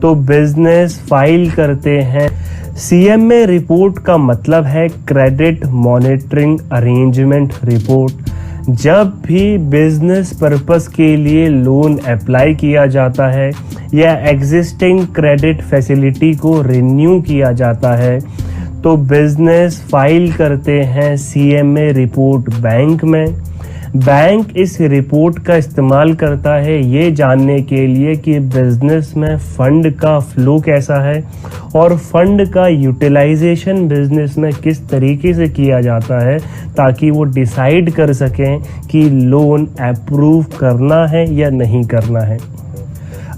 तो business file करते हैं। सीएमए रिपोर्ट का मतलब है क्रेडिट मॉनिटरिंग अरेंजमेंट रिपोर्ट। जब भी बिजनेस पर्पस के लिए लोन अप्लाई किया जाता है या एग्जिस्टिंग क्रेडिट फैसिलिटी को रिन्यू किया जाता है तो बिजनेस फाइल करते हैं सीएमए रिपोर्ट बैंक में। बैंक इस रिपोर्ट का इस्तेमाल करता है ये जानने के लिए कि बिजनेस में फंड का फ्लो कैसा है और फंड का यूटिलाइजेशन बिजनेस में किस तरीके से किया जाता है, ताकि वो डिसाइड कर सकें कि लोन अप्रूव करना है या नहीं करना है।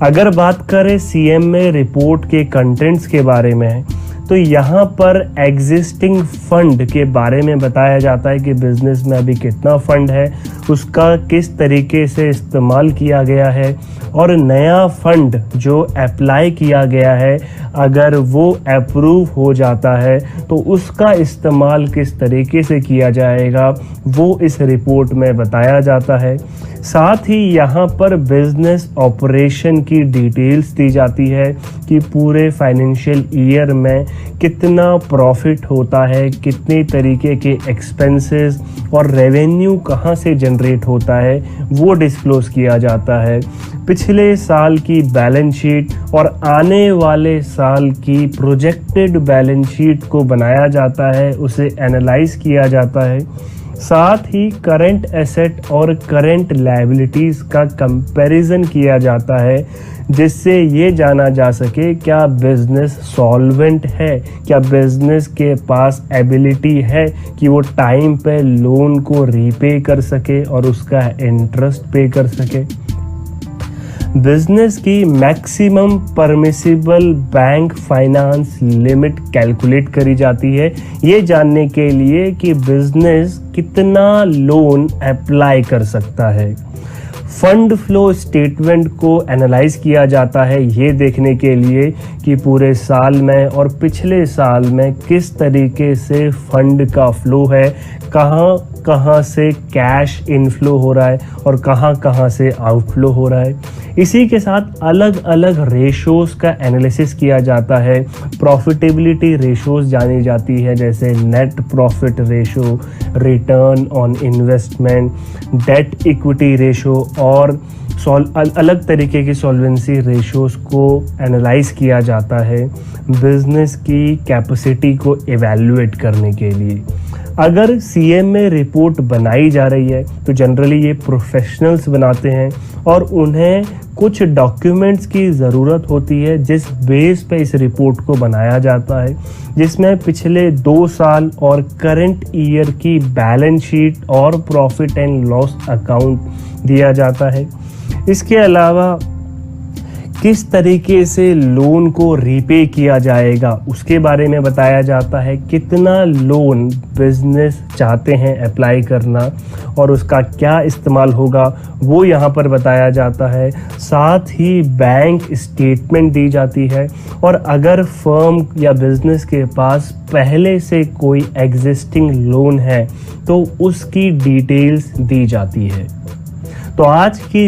अगर बात करें सीएमए रिपोर्ट के कंटेंट्स के बारे में तो यहाँ पर एग्जिस्टिंग फंड के बारे में बताया जाता है कि बिजनेस में अभी कितना फंड है, उसका किस तरीके से इस्तेमाल किया गया है और नया फंड जो अप्लाई किया गया है अगर वो अप्रूव हो जाता है तो उसका इस्तेमाल किस तरीके से किया जाएगा वो इस रिपोर्ट में बताया जाता है। साथ ही यहाँ पर बिजनेस ऑपरेशन की डिटेल्स दी जाती है कि पूरे फाइनेंशियल ईयर में कितना प्रॉफिट होता है, कितने तरीके के एक्सपेंसेस और रेवेन्यू कहाँ से जनरेट होता है वो डिस्क्लोज किया जाता है। पिछले साल की बैलेंस शीट और आने वाले साल की प्रोजेक्टेड बैलेंस शीट को बनाया जाता है, उसे एनालाइज किया जाता है। साथ ही करंट एसेट और करंट लायबिलिटीज़ का कंपैरिजन किया जाता है जिससे ये जाना जा सके क्या बिजनेस सॉल्वेंट है, क्या बिजनेस के पास एबिलिटी है कि वो टाइम पे लोन को रीपे कर सके और उसका इंटरेस्ट पे कर सके। बिजनेस की maximum permissible bank finance limit calculate करी जाती है ये जानने के लिए कि बिजनेस कितना लोन अप्लाई कर सकता है। फंड फ्लो स्टेटमेंट को एनालाइज किया जाता है ये देखने के लिए कि पूरे साल में और पिछले साल में किस तरीके से फंड का फ्लो है, कहाँ कहाँ से कैश इनफ्लो हो रहा है और कहाँ कहाँ से आउटफ्लो हो रहा है। इसी के साथ अलग अलग रेशोज़ का एनालिसिस किया जाता है। प्रॉफिटेबिलिटी रेशोज़ जानी जाती है जैसे net profit ratio, return on investment, debt equity ratio और अलग तरीके की सॉल्वेंसी रेशोज़ को एनालाइज किया जाता है बिजनेस की कैपेसिटी को इवैल्यूएट करने के लिए। अगर सीएमए रिपोर्ट बनाई जा रही है तो जनरली ये प्रोफेशनल्स बनाते हैं और उन्हें कुछ डॉक्यूमेंट्स की ज़रूरत होती है जिस बेस पे इस रिपोर्ट को बनाया जाता है, जिसमें पिछले 2 साल और करंट ईयर की बैलेंस शीट और प्रॉफिट एंड लॉस अकाउंट दिया जाता है। इसके अलावा किस तरीके से लोन को रीपे किया जाएगा उसके बारे में बताया जाता है, कितना लोन बिजनेस चाहते हैं अप्लाई करना और उसका क्या इस्तेमाल होगा वो यहाँ पर बताया जाता है। साथ ही बैंक स्टेटमेंट दी जाती है और अगर फर्म या बिजनेस के पास पहले से कोई एग्जिस्टिंग लोन है तो उसकी डिटेल्स दी जाती है। तो आज की